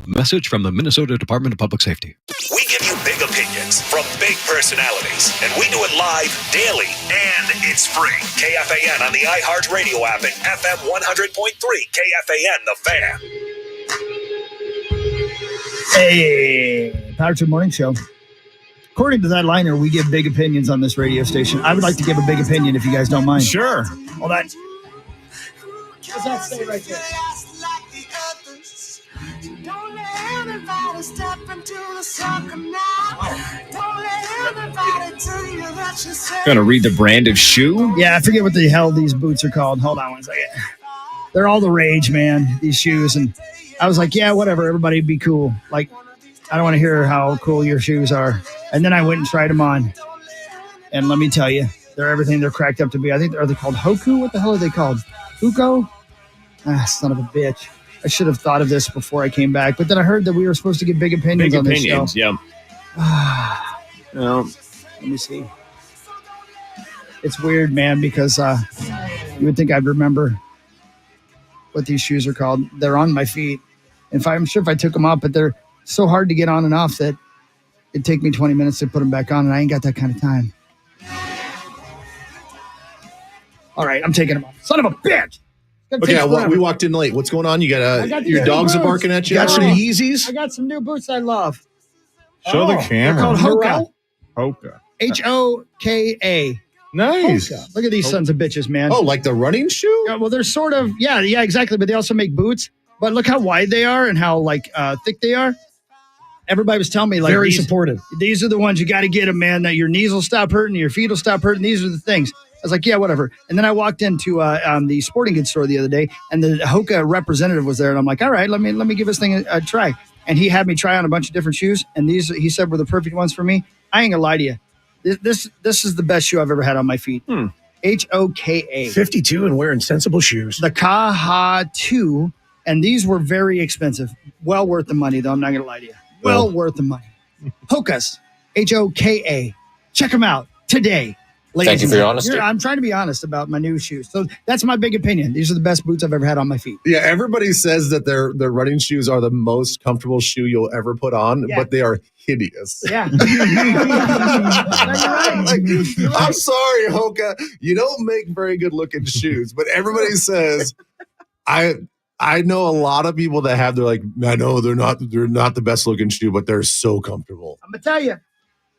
A message from the Minnesota Department of Public Safety. We give you big opinions from big personalities, and we do it live, daily, and it's free. KFAN on the iHeartRadio app and FM 100.3 KFAN The Fan. Hey, Power 2 Morning Show. According to that liner, we give big opinions on this radio station. I would like to give a big opinion if you guys don't mind. Sure. Hold on. What's that say right there? Don't let anybody step into the circle now. Don't let anybody tell you that you're safe. Gonna read the brand of shoe? Yeah, I forget what the hell these boots are called. Hold on one second. They're all the rage, man, these shoes. And I was like, yeah, whatever. Everybody be cool. Like, I don't want to hear how cool your shoes are. And then I went and tried them on. And let me tell you, they're everything they're cracked up to be. I think, are they called Hoku? What the hell are they called? Huko? Ah, son of a bitch. I should have thought of this before I came back. But then I heard that we were supposed to give big opinions on this show. Yeah. Well, let me see. It's weird, man, because you would think I'd remember what these shoes are called. They're on my feet. I'm sure if I took them off, but they're so hard to get on and off that it'd take me 20 minutes to put them back on, and I ain't got that kind of time. All right, I'm taking them off. Son of a bitch! Okay, we walked in late. What's going on? You got your dogs are barking at you. Got some Yeezys? I got some new boots I love. Show the camera. They're called Hoka. Hoka. Hoka. Nice. Hoka. Look at these sons of bitches, man. Oh, like the running shoe? Yeah, well, they're sort of, yeah, exactly. But they also make boots. But look how wide they are and how thick they are. Everybody was telling me very supportive. These are the ones you got to get them, man. That your knees will stop hurting, your feet will stop hurting. These are the things. I was like, yeah, whatever. And then I walked into the sporting goods store the other day, and the Hoka representative was there, and I'm like, all right, let me give this thing a try. And he had me try on a bunch of different shoes, and these he said were the perfect ones for me. I ain't gonna lie to you. This is the best shoe I've ever had on my feet. Hoka. 52 and wearing sensible shoes. The Kaha 2, and these were very expensive. Well worth the money, though. I'm not gonna lie to you. Well worth the money. Hokas. Hoka. Check them out today. Thank you for your honesty. I'm trying to be honest about my new shoes. So that's my big opinion. These are the best boots I've ever had on my feet. Yeah, everybody says that their running shoes are the most comfortable shoe you'll ever put on, but they are hideous. Yeah. I'm sorry, Hoka. You don't make very good looking shoes, but everybody says I know a lot of people that have, they're like, I know they're not the best looking shoe, but they're so comfortable. I'm gonna tell you.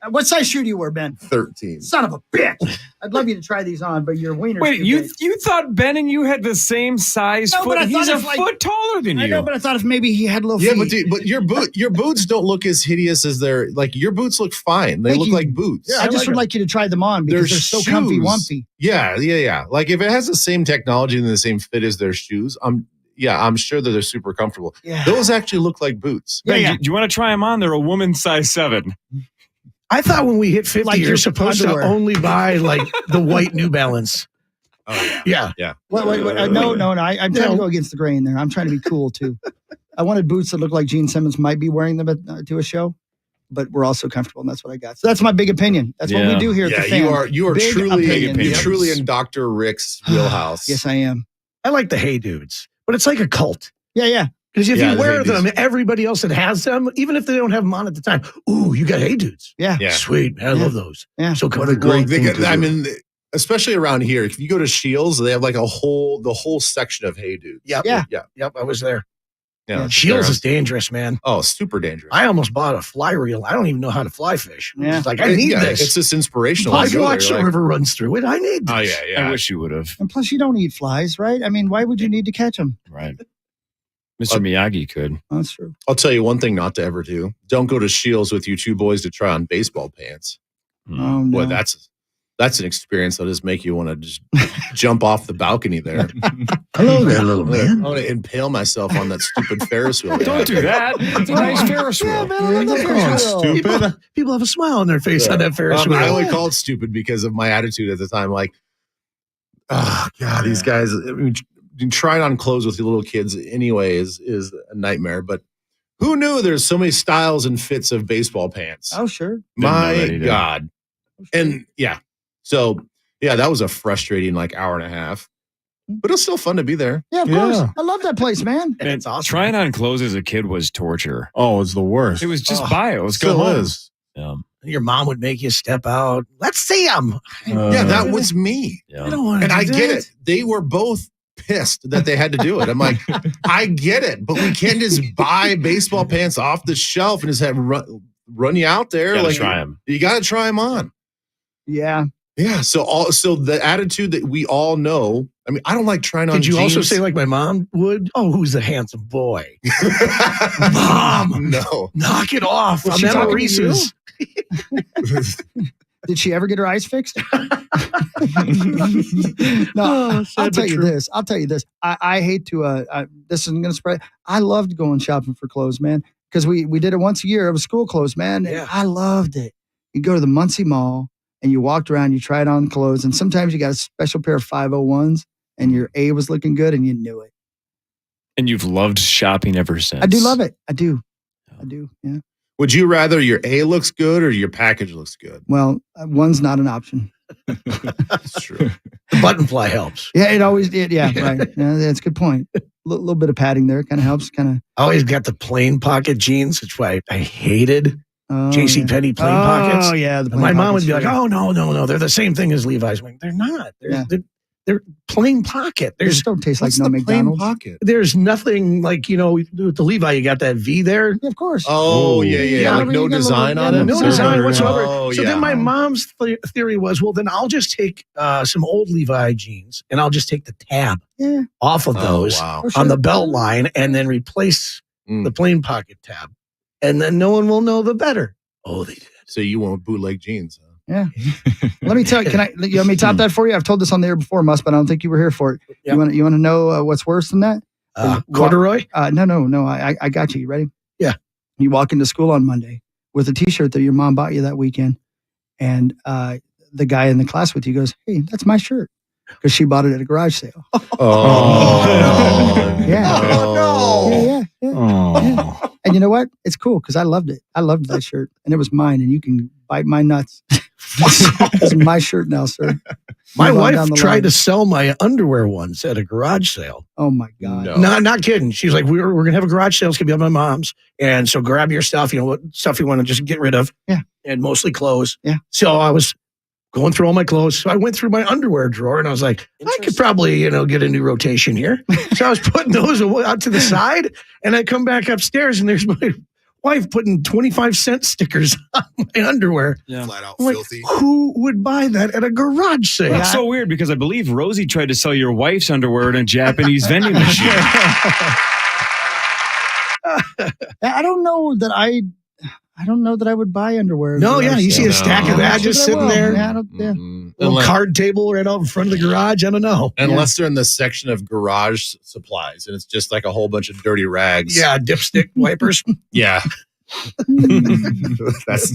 What size shoe do you wear, Ben? 13. Son of a bitch. I'd love you to try these on, but your wiener's Wait, too you big. thought Ben and you had the same size foot? He's a foot taller than you. I know, but I thought if maybe he had little feet. Yeah, but dude, your boots don't look as hideous as their, like, your boots look fine. They look like boots. Yeah, I just would like you to try them on because they're so comfy, wumpy. Yeah. Like if it has the same technology and the same fit as their shoes, I'm sure that they're super comfortable. Yeah. Those actually look like boots. Ben, do you want to try them on? They're a woman's size 7. I thought when we hit 50, Like you're supposed to only buy like the white New Balance. Oh, yeah. Wait. No. I'm trying to go against the grain there. I'm trying to be cool too. I wanted boots that look like Gene Simmons might be wearing them to a show, but we're also comfortable, and that's what I got. So that's my big opinion. That's what we do here at the Fan. You are Big truly opinions. truly in Dr. Rick's wheelhouse. Yes, I am. I like the Hey Dudes, but it's like a cult. Yeah. Because if you wear them, everybody else that has them, even if they don't have them on at the time, ooh, you got Hey Dudes. Yeah. Sweet. Man, I love those. Yeah. So What a great thing. I mean, especially around here, if you go to Shields, they have like the whole section of Hey Dudes. Yep. I was there. Yeah. Shields is dangerous, man. Oh, super dangerous. I almost bought a fly reel. I don't even know how to fly fish. Yeah. It's like, I need this. It's just inspirational. I watch the river runs through it. I need this. Oh, yeah. I wish you would have. And plus, you don't eat flies, right? I mean, why would you need to catch them? Right. Mr. Miyagi could. Oh, that's true. I'll tell you one thing not to ever do. Don't go to Shields with you two boys to try on baseball pants. Oh, no. Boy, that's an experience that'll just make you want to just jump off the balcony there. Hello there, little man. I want to impale myself on that stupid Ferris wheel. Don't do that. It's a nice Ferris wheel. Stupid. People have a smile on their face on that Ferris wheel. I only call it stupid because of my attitude at the time. Like, oh, God, these guys, I mean, trying on clothes with your little kids anyway is a nightmare. But who knew there's so many styles and fits of baseball pants? Oh, sure. My God. And, so, that was a frustrating, like, hour and a half. But it's still fun to be there. Yeah, of course. I love that place, man. And It's awesome. Trying on clothes as a kid was torture. Oh, it's the worst. It was just buy it. Let's go Still home. is. Yeah. Your mom would make you step out. Let's see them. Yeah, that was me. Yeah. I don't want to. And I get it. They were both pissed that they had to do it. I'm like, I get it, but we can't just buy baseball pants off the shelf and just have run you out there. Gotta Like, try 'em. You got to try them on. Yeah. Yeah. So the attitude that we all know. I mean, I don't like trying on. Did you also jeans. say like my mom would? Oh, who's the handsome boy? Mom, No. knock it off. Was I'm she Emma talking to you? Reese's. Did she ever get her eyes fixed? No, Oh, sad I'll but tell you true. this. I'll tell you this. I hate to. This isn't going to spread. I loved going shopping for clothes, man, because we did it once a year. It was school clothes, man. And Yeah. I loved it. You go to the Muncie Mall and you walked around. You tried on clothes, and sometimes you got a special pair of 501s, and your A was looking good, and you knew it. And you've loved shopping ever since. I do love it. I do. Yeah. Would you rather your A looks good or your package looks good? Well, one's not an option. That's true. The button fly helps. Yeah, it always did. Yeah, right. Yeah, that's a good point. Little bit of padding there kind of helps. I always got the plain pocket jeans, which why I hated J.C. yeah. Penney plain pockets. Oh yeah, the And my plain mom would pockets, be like, yeah. "Oh no, they're the same thing as Levi's." I'm like, they're not. Yeah. They're plain pocket. They There's just don't taste like What's no the plain McDonald's. pocket? there's nothing like with the Levi. You got that V there. Yeah, of course. Oh, Ooh. yeah. Like but no you got a design little- on yeah, it? No Sir. design whatsoever. Oh, So yeah. then my mom's theory was, well, then I'll just take some old Levi jeans and I'll just take the tab Yeah, off of Oh, those wow. for sure. on the belt line and then replace Mm. the plain pocket tab. And then no one will know the better. Oh, they did. So you want bootleg jeans? Huh? Yeah. Let me tell you. You want me to top that for you? I've told this on the air before, Mus, but I don't think you were here for it. Yep. You want to know what's worse than that? Corduroy? No. I got you. You ready? Yeah. You walk into school on Monday with a T-shirt that your mom bought you that weekend, and the guy in the class with you goes, "Hey, that's my shirt," because she bought it at a garage sale. Oh, Yeah. Oh, Yeah. Oh. And you know what? It's cool because I loved it. I loved that shirt, and it was mine. And you can bite my nuts. It's my shirt now, sir. My Move on wife down the tried line. to sell my underwear once at a garage sale. Oh my god. No. No, not kidding. She's like, we're going to have a garage sale. It's going to be at my mom's. And so grab your stuff, what stuff you want to just get rid of. Yeah. And mostly clothes. Yeah. So I was going through all my clothes. So I went through my underwear drawer and I was like, I could probably, get a new rotation here. So I was putting those out to the side and I come back upstairs and there's my wife putting 25-cent stickers on my underwear. Yeah. Flat out I'm like, filthy. who would buy that at a garage sale? That's so weird because I believe Rosie tried to sell your wife's underwear in a Japanese vending machine. I don't know that I would buy underwear. at a No, garage yeah, you see sale. a stack of that Maybe just I sitting will. there. Yeah, yeah. Little card table right out in front of the garage. I don't know. Unless they're in the section of garage supplies and it's just like a whole bunch of dirty rags. Yeah, dipstick wipers. Yeah. That's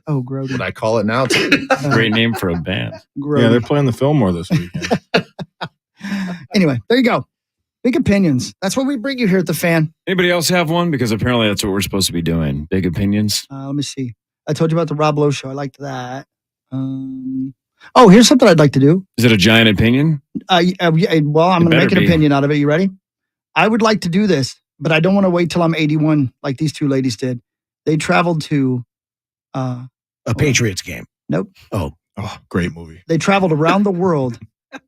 Oh, Grody. what I call it now. Too. Great name for a band. Grody. Yeah, they're playing the Fillmore this weekend. Anyway, there you go. Big opinions. That's what we bring you here at the Fan. Anybody else have one? Because apparently that's what we're supposed to be doing. Big opinions. Let me see. I told you about the Rob Lowe show. I liked that. Here's something I'd like to do. Is it a giant opinion? Well, I'm It going to better make an be. opinion out of it. You ready? I would like to do this, but I don't want to wait till I'm 81 like these two ladies did. They traveled to, A Patriots game. Nope. Oh, great movie. They traveled around the world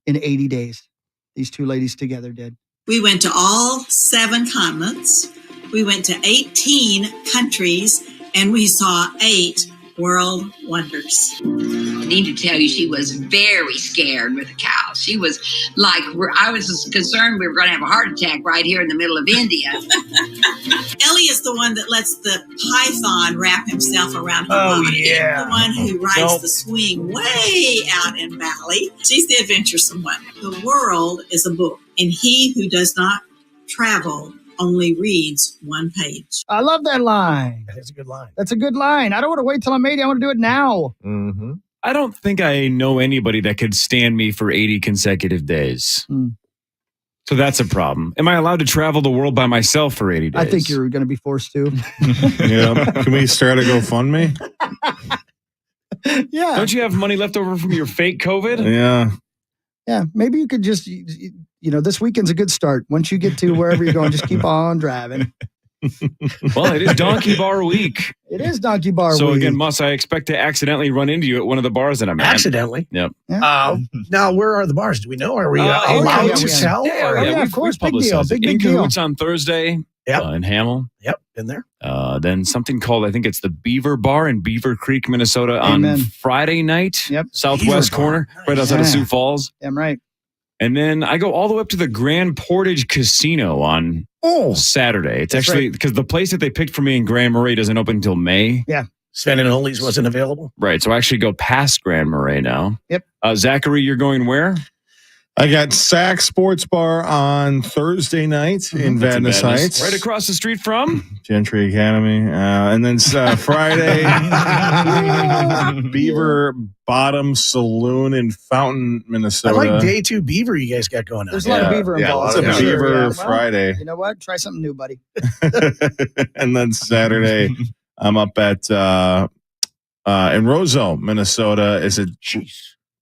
in 80 days. These two ladies together did. We went to all 7 continents. We went to 18 countries, and we saw 8 world wonders. I need to tell you, she was very scared with the cows. She was like, I was concerned we were going to have a heart attack right here in the middle of India. Ellie is the one that lets the python wrap himself around her body. yeah. The one who rides Nope. the swing way out in Bali. She's the adventuresome one. The world is a book, and he who does not travel only reads one page. I love that line. That's a good line. That's a good line. I don't want to wait till I'm 80. I want to do it now. Mm-hmm. I don't think I know anybody that could stand me for 80 consecutive days. Hmm. So that's a problem. Am I allowed to travel the world by myself for 80 days? I think you're going to be forced to. Yeah. Can we start a GoFundMe? Yeah. Don't you have money left over from your fake COVID? Yeah. Yeah. Maybe you could just, this weekend's a good start. Once you get to wherever you're going, just keep on driving. Well, it is Donkey Bar Week. It is Donkey Bar Week. So again, Muss, I expect to accidentally run into you at one of the bars that I'm at. Accidentally? Yep. Now, where are the bars? Do we know? Are we yeah, allowed to yeah. tell? Yeah, of course. Big deal. publicized it. Big In deal. Cahoots on Thursday in Hamel. Yep, in there. Then something called, I think it's the Beaver Bar in Beaver Creek, Minnesota Amen. on Friday night. Yep. Southwest Beaver corner, Bar. right outside of Yeah. Sioux Falls. Damn right. And then I go all the way up to the Grand Portage Casino on Saturday. It's That's actually because the place that they picked for me in Grand Marais doesn't open until May. Yeah. Sven and Oli's wasn't available. Right. So I actually go past Grand Marais now. Yep. Zachary, you're going where? I got Sac Sports Bar on Thursday night in Vadnais Heights. Right across the street from Gentry Academy. And then Friday, Beaver Bottom Saloon in Fountain, I Minnesota. like day 2 Beaver you guys got going on. There's a lot of beaver involved. It's a for sure, Beaver yeah. Well, Friday. you know what? Try something new, buddy. And then Saturday, I'm up at in Roseau, Minnesota. Is it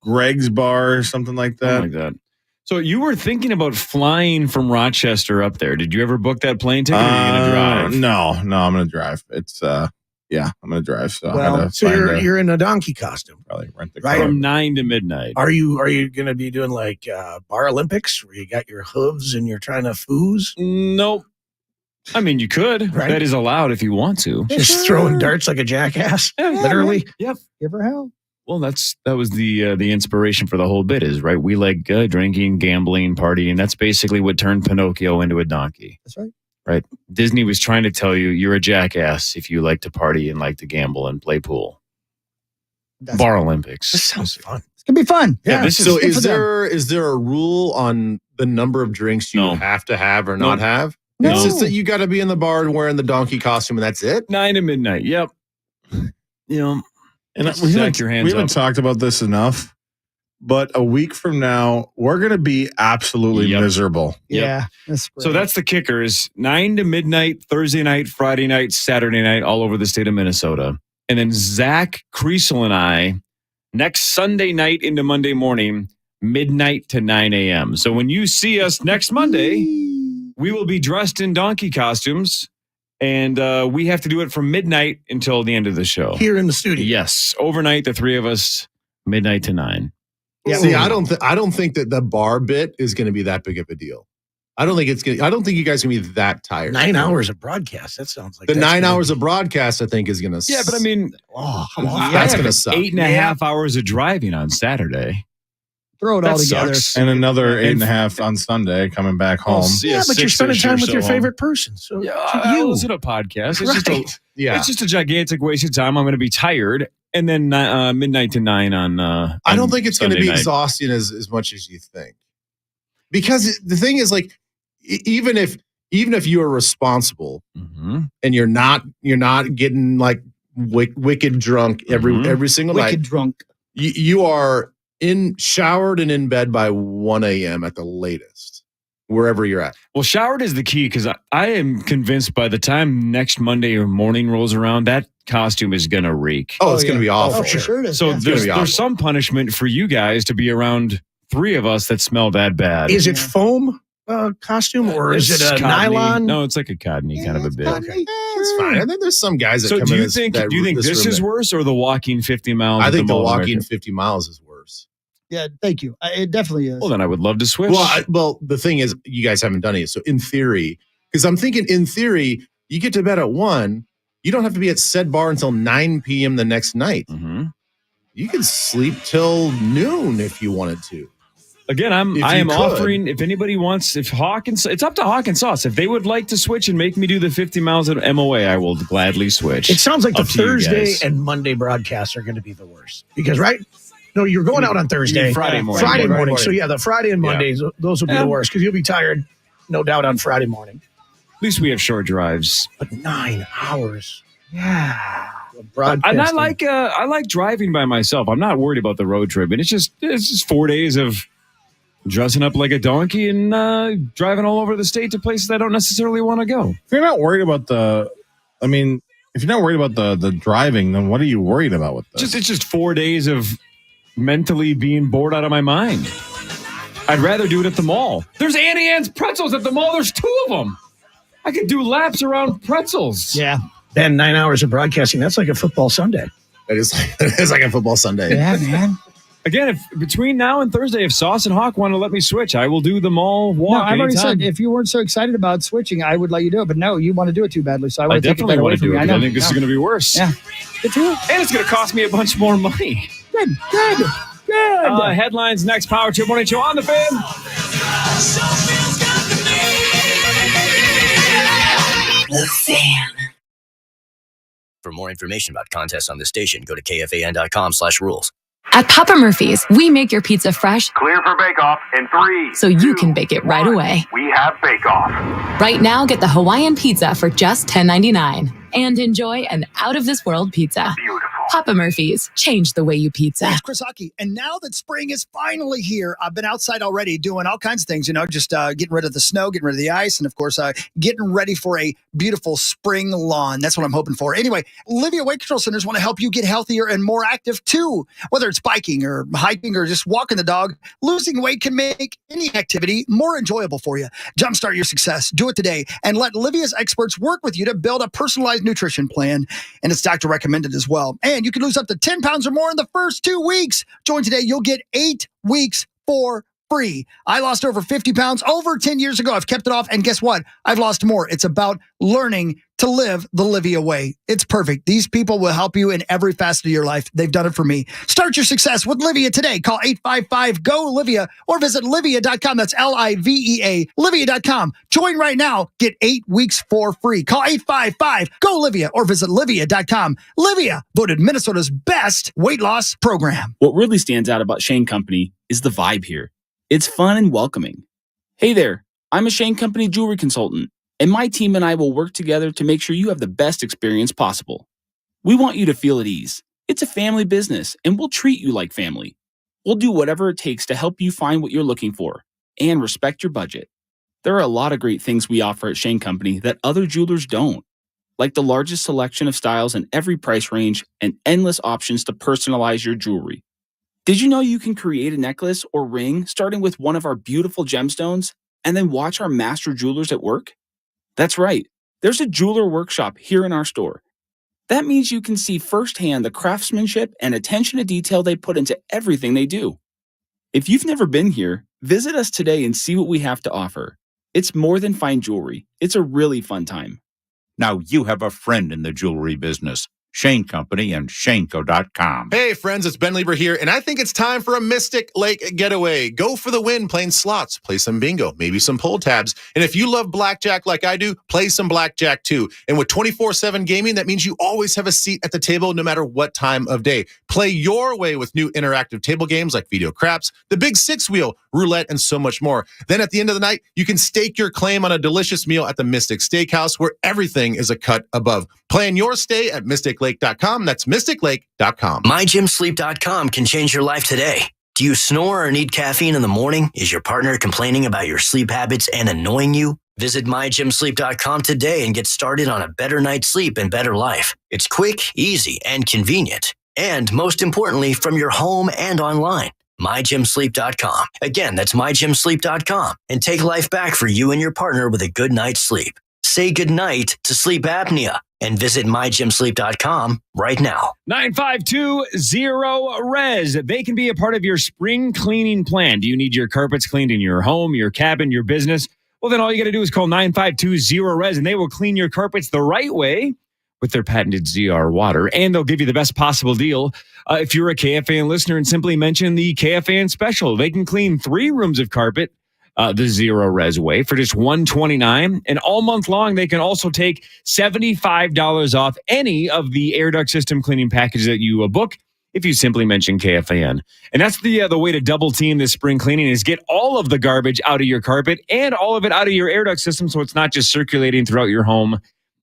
Greg's Bar or something like that? Something like that. So you were thinking about flying from Rochester up there. Did you ever book that plane ticket or are you going to drive? No, I'm going to drive. It's I'm going to drive. So I Well, gotta so find you're in a donkey costume. probably rent the Right. car. From 9 to midnight. Are you going to be doing like Bar Olympics where you got your hooves and you're trying to foos? Nope. I mean, you could. Right. That is allowed if you want to. Just throwing darts like a jackass? Literally? Yep. Give her hell. Well, that was the inspiration for the whole bit is, right? We like drinking, gambling, partying. That's basically what turned Pinocchio into a donkey. That's right. Right? Disney was trying to tell you you're a jackass if you like to party and like to gamble and play pool. Bar Olympics. This sounds fun. It's going to be fun. Yeah, this So good is for them. there a rule on the number of drinks you No. have to have or not No. have? No. It's just that you got to be in the bar wearing the donkey costume and that's it? 9 to midnight. Yep. You know, And Stack we haven't, your hands we haven't up. talked about this enough, but a week from now, we're going to be absolutely Yep. miserable. Yeah. That's so great. that's the kicker is 9 to midnight, Thursday night, Friday night, Saturday night, all over the state of Minnesota. And then Zach Kriesel and I, next Sunday night into Monday morning, midnight to 9 a.m. So when you see us next Monday, we will be dressed in donkey costumes. And we have to do it from midnight until the end of the show. Here in the studio. Yes. Overnight, the three of us, midnight to 9. Yeah. See, I don't think that the bar bit is going to be that big of a deal. I don't think you guys are going to be that tired. 9 hours of broadcast. That sounds like The that's 9 gonna hours be- of broadcast, I think, is going to. Yeah, but I mean, Oh, come on. That's I going to have suck. 8.5 hours of driving on Saturday. Throw it that all together. sucks. And another 8.5 on Sunday coming back home. Yeah, but you're spending time with your favorite person. So Yeah, to I you. listen to a podcast. It's just Right. Yeah. it's just a gigantic waste of time. I'm going to be tired, and then midnight to 9 on. I don't think it's going to Sunday be night. exhausting as much as you think, because the thing is, like, even if you are responsible Mhm. and you're not getting like wicked drunk every single Wicked night, drunk. you are showered and in bed by 1 a.m. at the latest, wherever you're at. Well, showered is the key because I am convinced by the time next Monday morning rolls around, that costume is going to reek. Oh, it's going to be Oh, awful. for sure it is. So yeah. gonna be awful. there's some punishment for you guys to be around three of us that smell that bad. Is it foam costume or is It's it a cottony. nylon? No, it's like a cottony kind of a bit. It's fine. And then there's some guys that So come do in you this- think that- this room is that- worse or the walking 50 miles? I at think the Mall of walking America? 50 miles is worse. Yeah, thank you. It definitely is. Well, then I would love to switch. Well, the thing is, you guys haven't done it. So in theory, because I'm thinking in theory, you get to bed at 1, you don't have to be at said bar until 9 p.m. the next night. Mhm. You can sleep till noon if you wanted to. Again, If I you am could. offering, if anybody wants, if Hawk and it's up to Hawk and Sauce. If they would like to switch and make me do the 50 miles at MOA, I will gladly switch. It sounds like the Up to you Thursday guys. and Monday broadcasts are going to be the worst. Because, right? No, you're going out on Thursday. Friday morning. Friday Friday morning. morning. So, yeah, the Friday and Mondays, those will be the worst because you'll be tired, no doubt, on Friday morning. At least we have short drives. But 9 hours. Yeah. And I like driving by myself. I'm not worried about the road trip. And it's just 4 days of dressing up like a donkey and driving all over the state to places I don't necessarily want to go. If you're not worried about if you're not worried about the driving, then what are you worried about with this? It's just 4 days of mentally being bored out of my mind. I'd rather do it at the mall. There's Annie Ann's pretzels at the mall. There's 2 of them. I could do laps around pretzels. Yeah. Then 9 hours of broadcasting. That's like a football Sunday. It is like a football Sunday. Yeah, man. Again, if between now and Thursday, if Sauce and Hawk want to let me switch, I will do the mall walk. No, I've already anytime. said if you weren't so excited about switching, I would let you do it. But no, you want to do it too badly. So I want to take it definitely away want to from do you. it. I think this is going to be worse. Yeah. Good for you. And it's going to cost me a bunch more money. Good. Headlines next. Power Trip Morning Show on the Fan. The Fan. For more information about contests on the station, go to kfan.com/rules. At Papa Murphy's, we make your pizza fresh, Clear for bake-off in 3, so you can bake it right away. We have bake-off. Right now, get the Hawaiian pizza for just $10.99 and enjoy an out-of-this-world pizza. Beautiful. Papa Murphy's, change the way you pizza. Thanks, Chris Hockey. And now that spring is finally here, I've been outside already doing all kinds of things, just getting rid of the snow, getting rid of the ice, and of course, getting ready for a beautiful spring lawn. That's what I'm hoping for. Anyway, Livia Weight Control Centers want to help you get healthier and more active too. Whether it's biking or hiking or just walking the dog, losing weight can make any activity more enjoyable for you. Jumpstart your success. Do it today and let Livia's experts work with you to build a personalized nutrition plan. And it's doctor recommended as well. And you can lose up to 10 pounds or more in the first 2 weeks. Join today. You'll get 8 weeks for free. I lost over 50 pounds over 10 years ago. I've kept it off. And guess what? I've lost more. It's about learning to live the Livia way. It's perfect. These people will help you in every facet of your life. They've done it for me. Start your success with Livia today. Call 855-GO-LIVIA or visit Livia.com. That's Livea, Livia.com. Join right now. Get 8 weeks for free. Call 855-GO-LIVIA or visit Livia.com. Livia, voted Minnesota's best weight loss program. What really stands out about Shane Company is the vibe here. It's fun and welcoming. Hey there, I'm a Shane Company jewelry consultant, and my team and I will work together to make sure you have the best experience possible. We want you to feel at ease. It's a family business, and we'll treat you like family. We'll do whatever it takes to help you find what you're looking for and respect your budget. There are a lot of great things we offer at Shane Company that other jewelers don't, like the largest selection of styles in every price range and endless options to personalize your jewelry. Did you know you can create a necklace or ring starting with one of our beautiful gemstones and then watch our master jewelers at work? That's right. There's a jeweler workshop here in our store. That means you can see firsthand the craftsmanship and attention to detail they put into everything they do. If you've never been here, visit us today and see what we have to offer. It's more than fine jewelry. It's a really fun time. Now you have a friend in the jewelry business. Shane Company and Shaneco.com. Hey friends, it's Ben Lieber here, and I think it's time for a Mystic Lake getaway. Go for the win playing slots, play some bingo, maybe some pull tabs. And if you love blackjack like I do, play some blackjack too. And with 24/7 gaming, that means you always have a seat at the table no matter what time of day. Play your way with new interactive table games like Video Craps, the Big Six Wheel, Roulette, and so much more. Then at the end of the night, you can stake your claim on a delicious meal at the Mystic Steakhouse, where everything is a cut above. Plan your stay at MysticLake.com. That's MysticLake.com. MyGymSleep.com can change your life today. Do you snore or need caffeine in the morning? Is your partner complaining about your sleep habits and annoying you? Visit MyGymSleep.com today and get started on a better night's sleep and better life. It's quick, easy, and convenient. And most importantly, from your home and online. MyGymSleep.com. Again, that's MyGymSleep.com. And take life back for you and your partner with a good night's sleep. Say goodnight to sleep apnea and visit mygymsleep.com right now. 9520-RES. They can be a part of your spring cleaning plan. Do you need your carpets cleaned in your home, your cabin, your business? Well, then all you got to do is call 9520-RES, and they will clean your carpets the right way with their patented ZR water, and they'll give you the best possible deal. If you're a KFAN listener and simply mention the KFAN special, they can clean 3 rooms of carpet the Zero Res way for just $129, and all month long they can also take $75 off any of the air duct system cleaning packages that you book if you simply mention KFAN. And that's the way to double team this spring cleaning is get all of the garbage out of your carpet and all of it out of your air duct system, so it's not just circulating throughout your home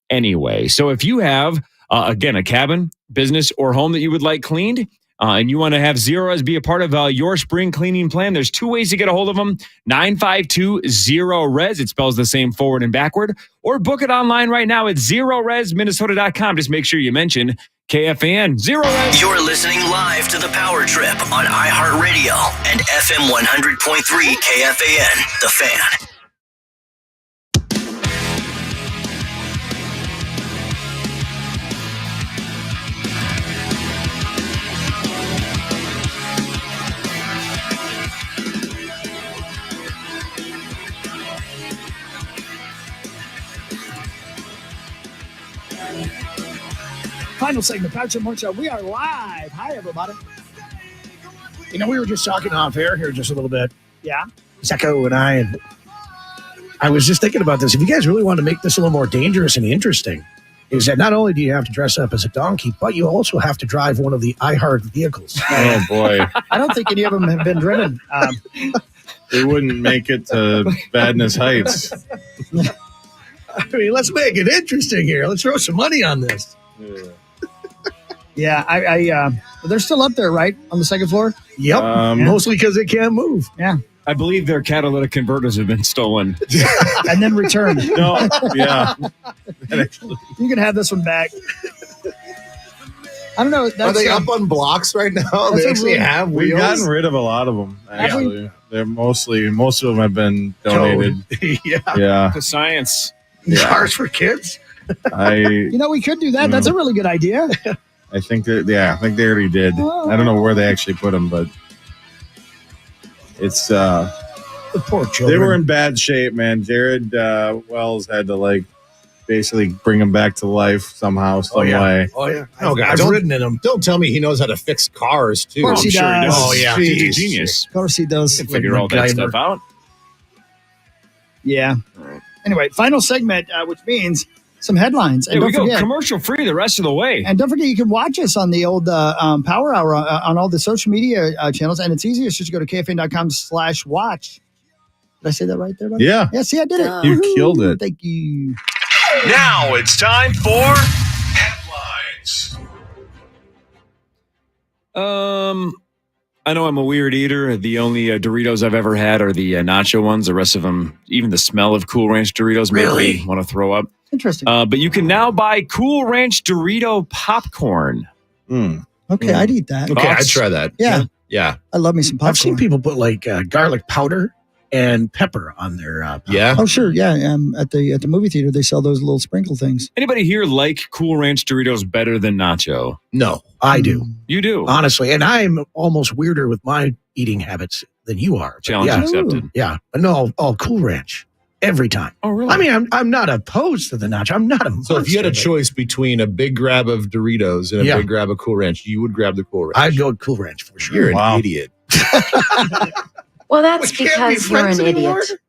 anyway. So if you have again a cabin, business, or home that you would like cleaned, and you want to have Zero Res be a part of your spring cleaning plan, there's 2 ways to get a hold of them. 952-0-RES. It spells the same forward and backward. Or book it online right now at ZeroResMinnesota.com. Just make sure you mention KFAN, zero right. You're listening live to the Power Trip on iHeartRadio and FM 100.3 KFAN, The Fan. Final segment, Power Trip Morning Show. We are live. Hi, everybody. You know, we were just talking off air here just a little bit. Yeah. Zecco and I was just thinking about this. If you guys really want to make this a little more dangerous and interesting, is that not only do you have to dress up as a donkey, but you also have to drive one of the iHeart vehicles. Oh, boy. I don't think any of them have been driven. They wouldn't make it to Badness Heights. I mean, let's make it interesting here. Let's throw some money on this. Yeah, they're still up there, right? On the second floor? Yep. Mostly because they can't move. Yeah. I believe their catalytic converters have been stolen. And then returned. No, yeah. You can have this one back. I don't know. Are they up on blocks right now? They actually have wheels? We've gotten rid of a lot of them, actually. They're most of them have been donated. Yeah. To science. Cars for kids? We could do that. That's a really good idea. I think that, I think they already did. I don't know where they actually put them, but it's the poor children. They were in bad shape, man. Jared Wells had to basically bring them back to life somehow, some way. Oh yeah. Oh god, I've ridden in them. Don't tell me he knows how to fix cars too. Of course he does. Oh yeah, He's a genius. Of course he does. Can figure all that stuff out. Yeah. Anyway, final segment, which means some headlines. And Here we don't go. forget, Commercial free the rest of the way. and don't forget, you can watch us on the old Power Hour on all the social media channels. And it's easiest just to go to kfn.com/watch. Did I say that right there, buddy? Yeah. Yeah, see, I did it. You killed it. Thank you. Now it's time for headlines. I know I'm a weird eater. The only Doritos I've ever had are the nacho ones. The rest of them, even the smell of Cool Ranch Doritos make me want to throw up. Interesting. But you can now buy Cool Ranch Dorito popcorn. Okay, I'd eat that. Okay, I'd try that. Yeah. I love me some popcorn. I've seen people put garlic powder and pepper on their yeah. Oh, sure. Yeah. At the movie theater, they sell those little sprinkle things. Anybody here like Cool Ranch Doritos better than nacho? No, I do. You do? Honestly. And I'm almost weirder with my eating habits than you are. But Challenge accepted. Yeah. But no, Cool Ranch. Every time. Oh, really? I mean, I'm not opposed to the nacho. I'm not a monster. So if you had a choice between a big grab of Doritos and a big grab of Cool Ranch, you would grab the Cool Ranch. I'd go Cool Ranch for sure. You're an idiot. Well, that's We can't be because you're friends an anymore? idiot.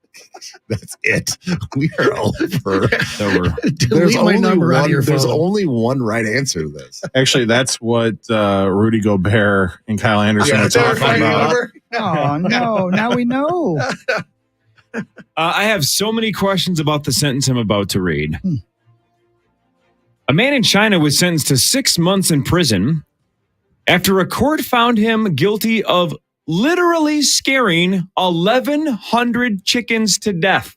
That's it. We are over. Delete my number out of your There's phone. only one right answer to this. Actually, that's what Rudy Gobert and Kyle Anderson Yeah, were they're talking fighting about. over. Oh, no. Now we know. I have so many questions about the sentence I'm about to read. A man in China was sentenced to 6 months in prison after a court found him guilty of literally scaring 1,100 chickens to death.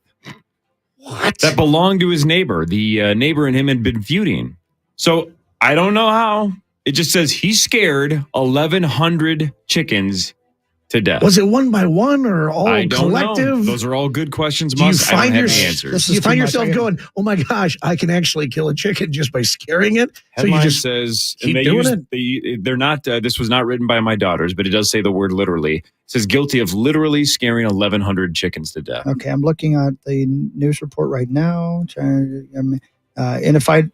What? That belonged to his neighbor. The neighbor and him had been feuding. So I don't know how. It just says he scared 1,100 chickens to death. Was it one by one or all I don't collective? know. Those are all good questions, Do you Musk. I don't find, have the answers. do you find yourself going, oh my gosh, I can actually kill a chicken just by scaring it? Headline so you just says, keep and doing it? they're not, this was not written by my daughters, but it does say the word literally. It says guilty of literally scaring 1,100 chickens to death. Okay, I'm looking at the news report right now. Identified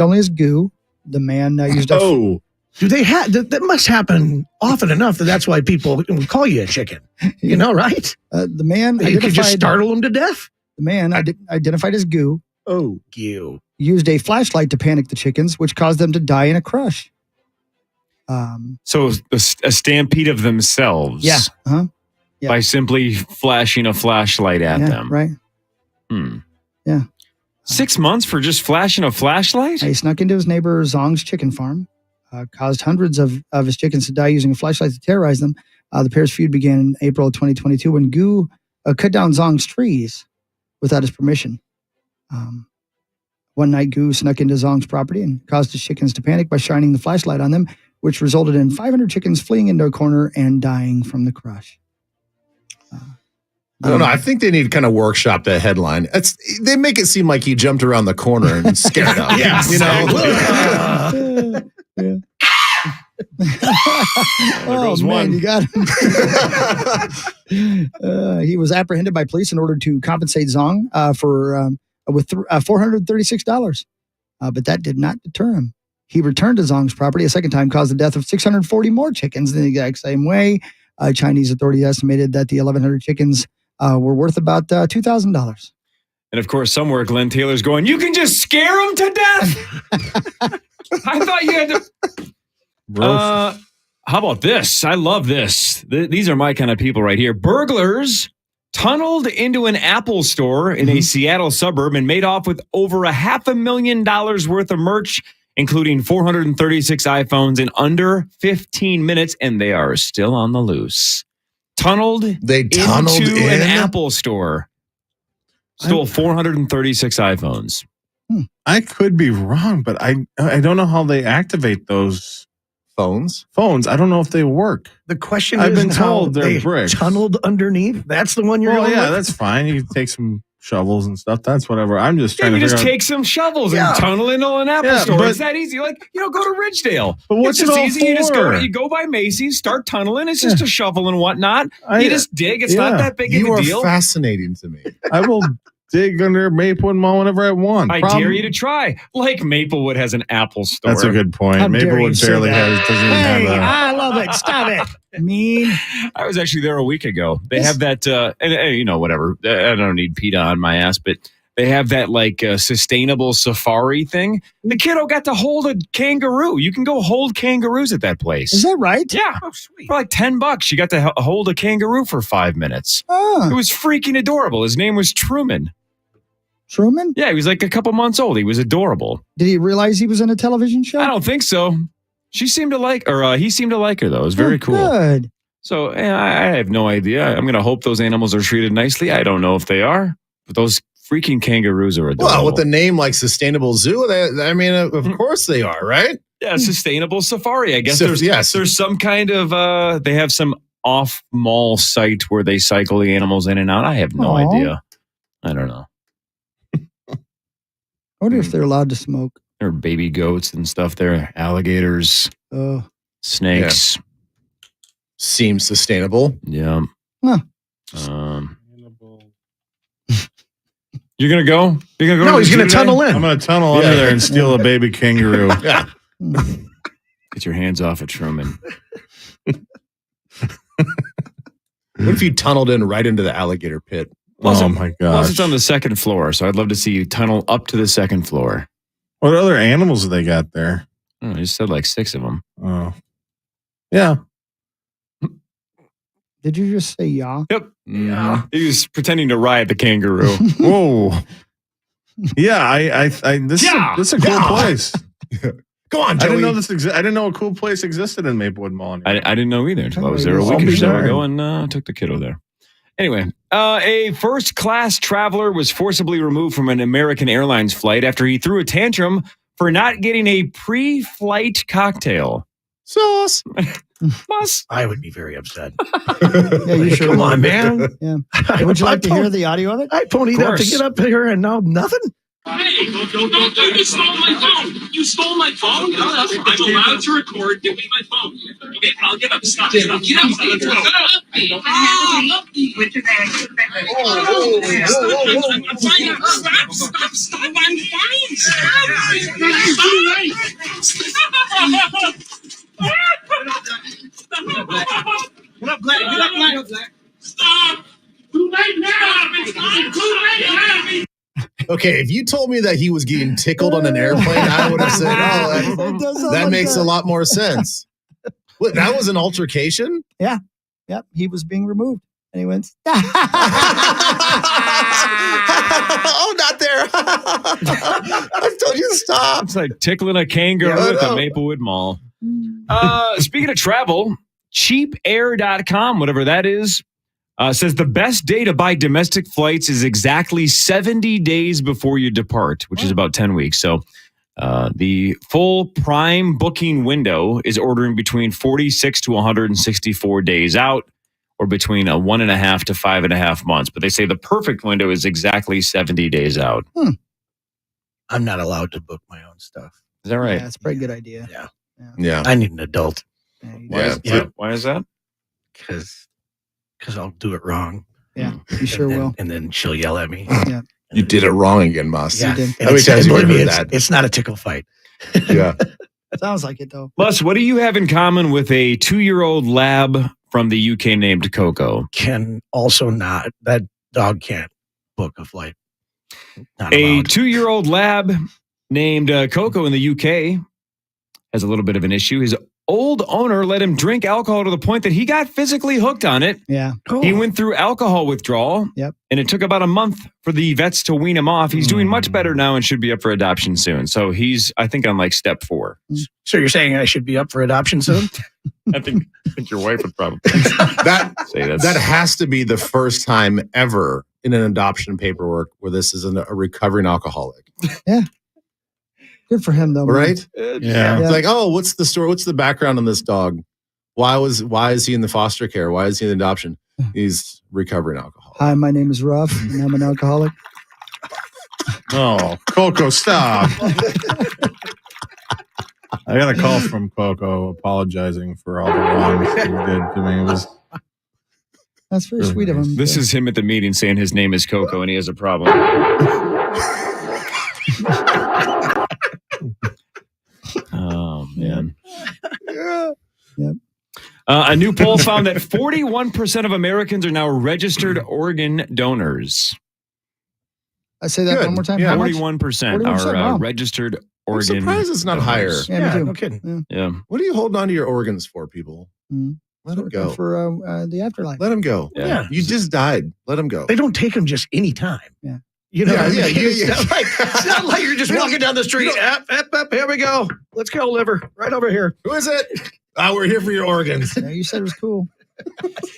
only as goo. The man used a... Do they have that? Must happen often enough that's why people will call you a chicken. You know, right? The man You could just startle them to death. The man identified as goo. Oh, goo. Used a flashlight to panic the chickens, which caused them to die in a crush. So a stampede of themselves. Yeah. Uh-huh. Yeah. By simply flashing a flashlight at them. Right. Yeah. 6 months for just flashing a flashlight? He snuck into his neighbor Zong's chicken farm, caused hundreds of his chickens to die using a flashlight to terrorize them. The pair's feud began in April of 2022 when Gu cut down Zong's trees without his permission. One night, Gu snuck into Zong's property and caused his chickens to panic by shining the flashlight on them, which resulted in 500 chickens fleeing into a corner and dying from the crush. I don't know. I think they need to kind of workshop that headline. They make it seem like he jumped around the corner and scared them. Yes. You know? Oh, man, you got him. He was apprehended by police in order to compensate Zong with $436. But that did not deter him. He returned to Zong's property a second time, caused the death of 640 more chickens in the exact same way. Chinese authorities estimated that the 1,100 chickens were worth about $2,000. And of course, somewhere Glenn Taylor's going, you can just scare them to death. I thought you had to. How about this? I love this. These are my kind of people right here. Burglars tunneled into an Apple store in a Seattle suburb and made off with over $500,000 worth of merch, including 436 iPhones in under 15 minutes, and they are still on the loose. They tunneled into an Apple store. Stole 436 iPhones. I could be wrong, but I don't know how they activate those phones. I don't know if they work. The question I've is been how told they're they bricks. tunneled underneath. That's the one you're Well, going yeah, with? that's fine. You can take some shovels and stuff. That's whatever. I'm just trying to You figure just out. take some shovels and tunnel into an Apple store. but- It's that easy. Like, go to Ridgedale. But what's it's it just all easy. You just for? you go by Macy's, start tunneling. It's just a shovel and whatnot. You just dig. It's not that big of You a are deal. fascinating to me. I will dig under Maplewood Mall whenever I want. I dare you to try. Like Maplewood has an Apple store. That's a good point. How dare you Maplewood say barely that? doesn't even Hey, have a. I love it. Stop it. Mean. I was actually there a week ago. They have that, whatever. I don't need PETA on my ass, but they have that sustainable safari thing. The kiddo got to hold a kangaroo. You can go hold kangaroos at that place. Is that right? Yeah. Oh, sweet. For like $10, you got to hold a kangaroo for 5 minutes. Oh. It was freaking adorable. His name was Truman. Truman? Yeah, he was like a couple months old. He was adorable. Did he realize he was in a television show? I don't think so. She seemed to like, or he seemed to like her, though. It was very cool. Good. So I have no idea. I'm going to hope those animals are treated nicely. I don't know if they are, but those freaking kangaroos are adorable. Well, with the name like Sustainable Zoo, of course they are, right? Yeah, sustainable safari. I guess So, there's yes. some kind of, they have some off-mall site where they cycle the animals in and out. I have no Aw. idea. I don't know. I wonder if they're allowed to smoke. There are baby goats and stuff there, alligators, Oh. snakes. Seems sustainable. Yeah. Huh. You're going to go? You're going to go? No, to he's the going zoo to tunnel today? in. I'm going to tunnel under there and steal a baby kangaroo. Yeah. Get your hands off of Truman. What if you tunneled in right into the alligator pit? Oh my Plus, gosh. it's on the second floor, so I'd love to see you tunnel up to the second floor. What other animals have they got there? I just said like 6 of them. Oh. Yeah. Did you just say yeah? Yep. Yeah. He was pretending to ride the kangaroo. Whoa. Yeah, this is a cool place. Go on, I Joey. didn't know I didn't know a cool place existed in Maplewood Mall. I didn't know either until I was there a I'll week or be so darned. ago and took the kiddo there. Anyway, a first-class traveler was forcibly removed from an American Airlines flight after he threw a tantrum for not getting a pre-flight cocktail. Sauce. I would be very upset. Yeah, you sure Come would. on, man. Yeah. Would you like to hear the audio of it? I ponied up to get up here and now nothing? Hey, you stole my phone. You stole my phone? I'm allowed to record. Give me my phone. Okay, I'll get up. Stop. Get up. Let's go. Stop. I'm fine. Get up, Black. Stop. Too late now. It's too late. Okay, if you told me that he was getting tickled on an airplane, I would have said, that makes a lot more sense. What, that was an altercation? Yeah. Yep. He was being removed. And he went, Oh, not there. I told you to stop. It's like tickling a kangaroo Yeah, I at the know. Maplewood Mall. Speaking of travel, cheapair.com, whatever that is, Says the best day to buy domestic flights is exactly 70 days before you depart, which is about 10 weeks. So the full prime booking window is ordering between 46 to 164 days out, or between 1.5 to 5.5 months. But they say the perfect window is exactly 70 days out. I'm not allowed to book my own stuff. Is that right? Yeah, it's a pretty good idea. Yeah. I need an adult. Why is that? Because I'll do it wrong. Yeah, you sure will. And then she'll yell at me. Yeah. You did it wrong again, Mus. Yeah. did. How many times have you heard that? It's not a tickle fight. Yeah. Sounds like it, though. Plus, what do you have in common with a 2-year-old lab from the UK named Coco? That dog can't book a flight. Not A allowed. 2-year-old lab named Coco in the UK has a little bit of an issue. His old owner let him drink alcohol to the point that he got physically hooked on it. Yeah. He went through alcohol withdrawal. Yep. And it took about a month for the vets to wean him off. He's doing much better now and should be up for adoption soon. So he's, I think, on like step 4. So you're saying I should be up for adoption soon? I think your wife would probably that has to be the first time ever in an adoption paperwork where this is a recovering alcoholic. Yeah. Good for him, though. Man. Right? Yeah. It's like, oh, what's the story? What's the background on this dog? Why is he in the foster care? Why is he in adoption? He's recovering alcohol. Hi, my name is Ruff, and I'm an alcoholic. Oh, Coco, stop. I got a call from Coco apologizing for all the wrongs he did to me. It was That's very sweet of him. This is him at the meeting saying his name is Coco and he has a problem. Oh, man. Yep. A new poll found that 41% of Americans are now registered organ donors. I say that one more time. Yeah. How much? 41% 41%, are wow. registered I'm organ surprised it's not donors. higher. Yeah, me too. No kidding. Yeah. What are you holding on to your organs for, people? Let them go. For the afterlife. Let them go. Yeah. You just died. Let them go. They don't take them just any time. Yeah. You know, Yeah, what I mean? yeah, It's not like you're just walking down the street. Here we go. Let's go, liver. Right over here. Who is it? We're here for your organs. Yeah, you said it was cool.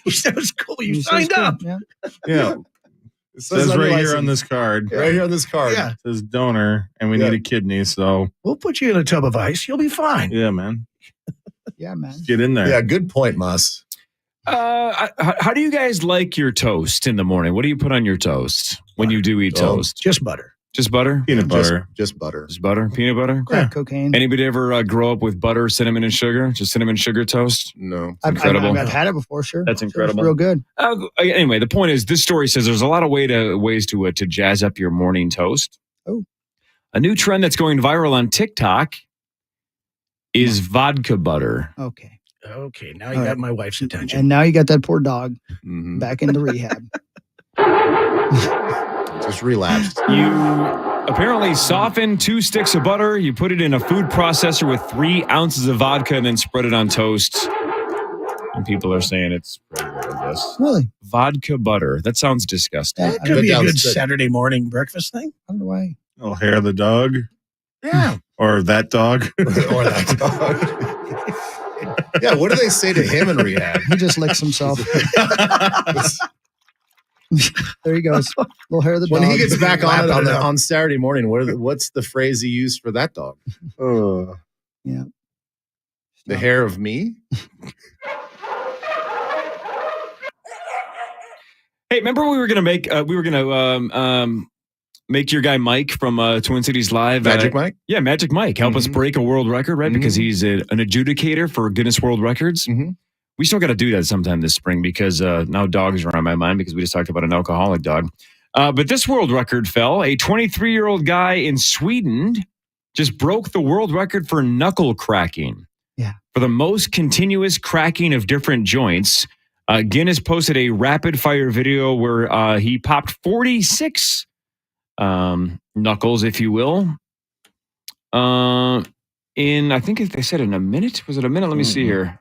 You said it was cool. You said it was signed cool. up. Yeah. Yeah. It says on your right here license. on this card. Right here on this card. Yeah. It says donor, and we need a kidney. So, We'll put you in a tub of ice. You'll be fine. yeah, man. Yeah, man. Get in there. Yeah, good point, Mus. How do you guys like your toast in the morning? What do you put on your toast when you do eat toast? Just butter. Just butter? Peanut butter. Just butter. Just butter? Peanut butter? Crack cocaine. Anybody ever grow up with butter, cinnamon, and sugar? Just cinnamon sugar toast? No. Incredible. I've had it before, sure. That's Sure, incredible. It's real good. Anyway, the point is, this story says there's a lot of ways to jazz up your morning toast. Oh. A new trend that's going viral on TikTok is vodka butter. Okay. Okay, now you got my wife's attention. And now you got that poor dog back into rehab. Just relapsed. You apparently soften 2 sticks of butter. You put it in a food processor with 3 ounces of vodka and then spread it on toast. And people are saying it's pretty good, I guess. Really? Vodka butter. That sounds disgusting. That could be a good Saturday morning breakfast thing. I don't know why. Oh, hair of the dog. Yeah. Or that dog. Or that dog. Yeah, what do they say to him in rehab? He just licks himself. There he goes. Little hair of the dog. When he gets back on it Lapping up. on Saturday morning, what's the phrase he used for that dog? Yeah. The hair of me? Hey, remember we were gonna make make your guy Mike from Twin Cities Live, Magic Mike? Yeah, Magic Mike, help us break a world record, right? Because he's an adjudicator for Guinness World Records. We still got to do that sometime this spring because now dogs are on my mind because we just talked about an alcoholic dog. But this world record fell. A 23-year-old guy in Sweden just broke the world record for knuckle cracking. Yeah. For the most continuous cracking of different joints. Guinness posted a rapid fire video where he popped 46 knuckles, if you will. I think they said in a minute. Was it a minute? Let me see here.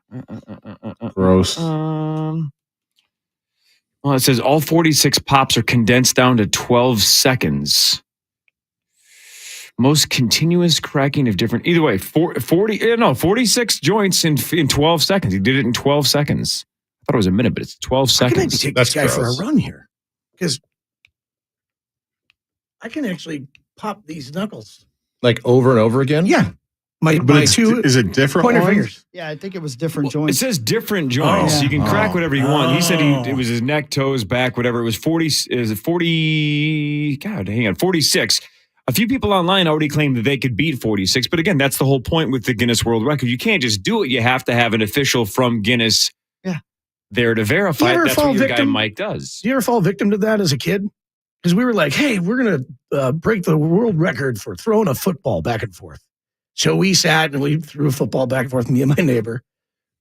Gross. Well, it says all 46 pops are condensed down to 12 seconds. Most continuous cracking of different. Either way, 46 joints in 12 seconds. He did it in 12 seconds. I thought it was a minute, but it's 12 I can maybe seconds. take this guy for a run here because I can actually pop these knuckles. Like over and over again? Yeah. My two. Is it different pointer ones? fingers? Yeah, I think it was different It joints. says different joints. Oh. You can crack whatever you want. He said Oh. it was his neck, toes, back, whatever. It was 40. Is it 40? God, hang on, 46. A few people online already claimed that they could beat 46, but again, that's the whole point with the Guinness World Record. You can't just do it. You have to have an official from Guinness there to verify You it. ever That's fall what your guy victim? Mike does. Do you ever fall victim to that as a kid? Because we were like, hey, we're going to break the world record for throwing a football back and forth. So we sat and we threw a football back and forth, me and my neighbor.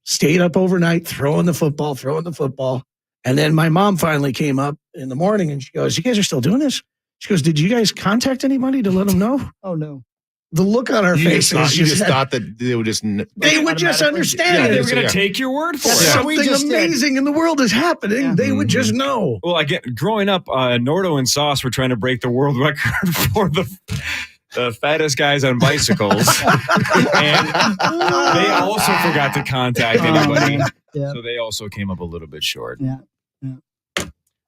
Stayed up overnight, throwing the football. And then my mom finally came up in the morning and she goes, you guys are still doing this? She goes, did you guys contact anybody to let them know? Oh, no. The look on our You faces. just thought that they would just. They would just understand. They were going to take your word for it. Something amazing in the world is happening. Yeah. They would just know. Well, again, growing up, Nordo and Sauce were trying to break the world record for the fattest guys on bicycles. And they also forgot to contact anybody. Yeah. So they also came up a little bit short. Yeah.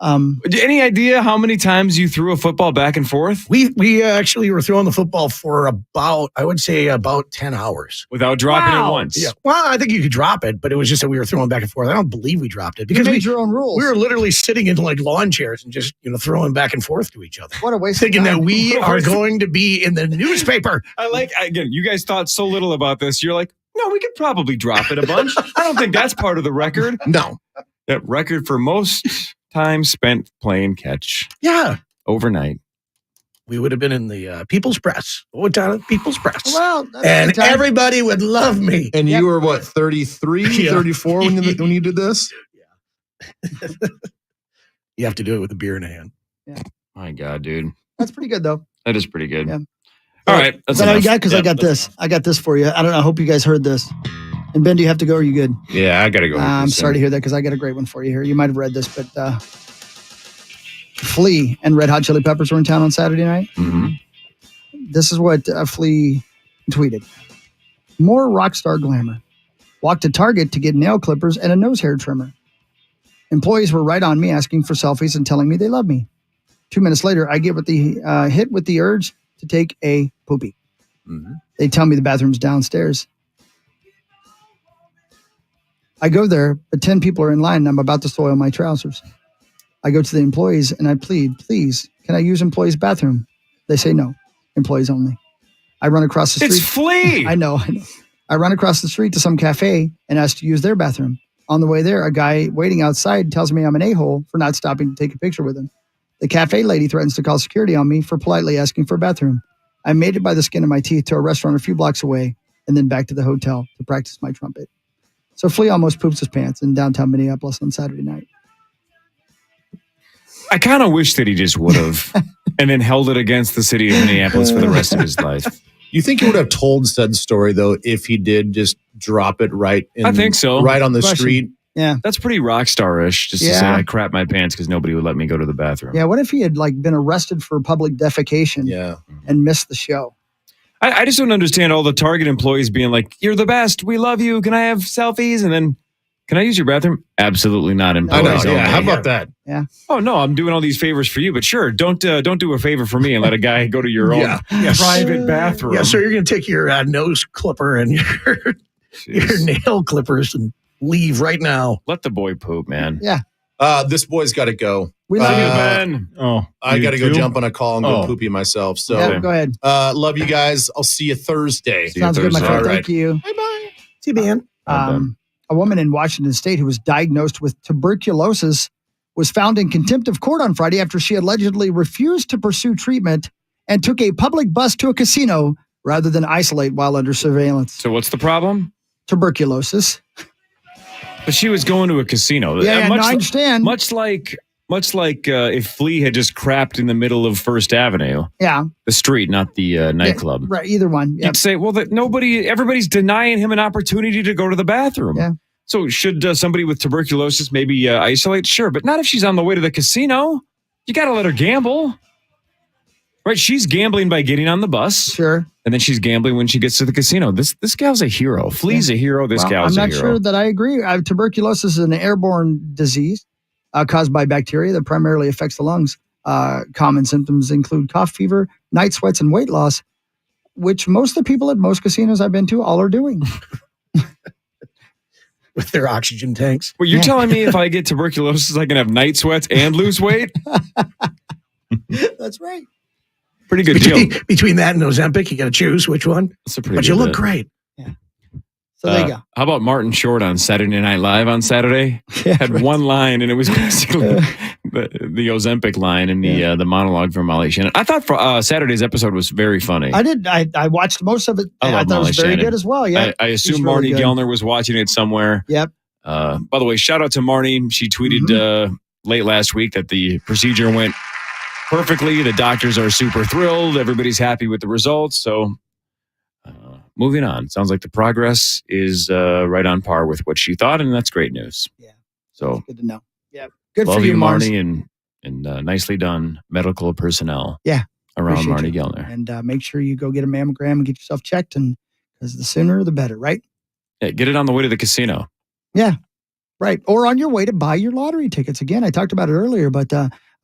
Any idea how many times you threw a football back and forth? We actually were throwing the football for about 10 hours. Without dropping it once? Yeah. Well, I think you could drop it, but it was just that we were throwing back and forth. I don't believe we dropped it because you made your own rules. We were literally sitting in like lawn chairs and just throwing back and forth to each other. What a waste Thinking of time. that we are going to be in the newspaper. Again, you guys thought so little about this. You're like, no, we could probably drop it a bunch. I don't think that's part of the record. No. That record for most time spent playing catch. Yeah. Overnight. We would have been in the People's Press. What time? People's Press. Well, and everybody would love me. And you were what, 33, 34 when you did this? You have to do it with a beer in hand. Yeah. My God, dude. That's pretty good, though. That is pretty good. Yeah. All right. That's all you got? Because I got this. I got this for you. I don't know. I hope you guys heard this. And Ben, do you have to go? Or are you good? Yeah, I got to go. I'm sorry to hear that because I got a great one for you here. You might have read this, but Flea and Red Hot Chili Peppers were in town on Saturday night. Mm-hmm. This is what Flea tweeted. More rock star glamour. Walked to Target to get nail clippers and a nose hair trimmer. Employees were right on me asking for selfies and telling me they love me. 2 minutes later, I get hit with the urge to take a poopy. Mm-hmm. They tell me the bathroom's downstairs. I go there, but 10 people are in line and I'm about to soil my trousers. I go to the employees and I plead, please, can I use employees' bathroom? They say no, employees only. I run across the street. It's Flea! I know. I run across the street to some cafe and ask to use their bathroom. On the way there, a guy waiting outside tells me I'm an a-hole for not stopping to take a picture with him. The cafe lady threatens to call security on me for politely asking for a bathroom. I made it by the skin of my teeth to a restaurant a few blocks away and then back to the hotel to practice my trumpet. So Flea almost poops his pants in downtown Minneapolis on Saturday night. I kind of wish that he just would have and then held it against the city of Minneapolis for the rest of his life. You think he would have told said story, though, if he did just drop it right in, I think so. right on the Question. street? Yeah. That's pretty rock star-ish, just to say I crap my pants because nobody would let me go to the bathroom. Yeah, what if he had been arrested for public defecation and missed the show? I just don't understand all the Target employees being like, you're the best. We love you. Can I have selfies? And then, can I use your bathroom? Absolutely not. Employees only. How about that? Yeah. Oh, no, I'm doing all these favors for you, but sure, don't do a favor for me and let a guy go to your own private bathroom. Yeah, so you're going to take your nose clipper and your nail clippers and leave right now. Let the boy poop, man. Yeah. This boy's got to go. We love you, Ben. Oh, I got to go too? jump on a call and go poopy myself. So Yeah, go ahead. love you guys. I'll see you Thursday. Sounds good, my friend. All right. Thank you. Bye-bye. See you, man. A woman in Washington State who was diagnosed with tuberculosis was found in contempt of court on Friday after she allegedly refused to pursue treatment and took a public bus to a casino rather than isolate while under surveillance. So what's the problem? Tuberculosis. But she was going to a casino. Yeah, no, I understand. Much like if Flea had just crapped in the middle of First Avenue. Yeah. The street, not the nightclub. Right, either one. Yep. You'd say, well, everybody's denying him an opportunity to go to the bathroom. Yeah. So should somebody with tuberculosis maybe isolate? Sure, but not if she's on the way to the casino. You got to let her gamble. Right. She's gambling by getting on the bus. Sure. And then she's gambling when she gets to the casino. This gal's a hero. Flea's a hero. This gal's a hero. I'm not sure that I agree. Tuberculosis is an airborne disease caused by bacteria that primarily affects the lungs. Common symptoms include cough, fever, night sweats, and weight loss, which most of the people at most casinos I've been to all are doing. With their oxygen tanks. Well, you're telling me if I get tuberculosis, I can have night sweats and lose weight? That's right. Pretty good deal. Between that and Ozempic, you got to choose which one. That's a pretty but good you look bit. great. So there you go. How about Martin Short on Saturday Night Live on Saturday? Had one line, and it was basically the Ozempic line and the monologue from Molly Shannon. I thought Saturday's episode was very funny. I did. I watched most of it. I I love thought it was Molly very Shannon. good as well. Yeah. I assume She's really Marnie good. Gellner was watching it somewhere. Yep. By the way, shout out to Marnie. She tweeted late last week that the procedure went perfectly. The doctors are super thrilled. Everybody's happy with the results. So moving on. Sounds like the progress is right on par with what she thought, and that's great news. Yeah. So Good to know. Yeah. Good love for you, Mars. Marnie, and nicely done medical personnel. Yeah. Around Appreciate Marnie you. Gellner. And make sure you go get a mammogram and get yourself checked, and because the sooner the better, right? Yeah, get it on the way to the casino. Yeah, right. Or on your way to buy your lottery tickets. Again, I talked about it earlier, but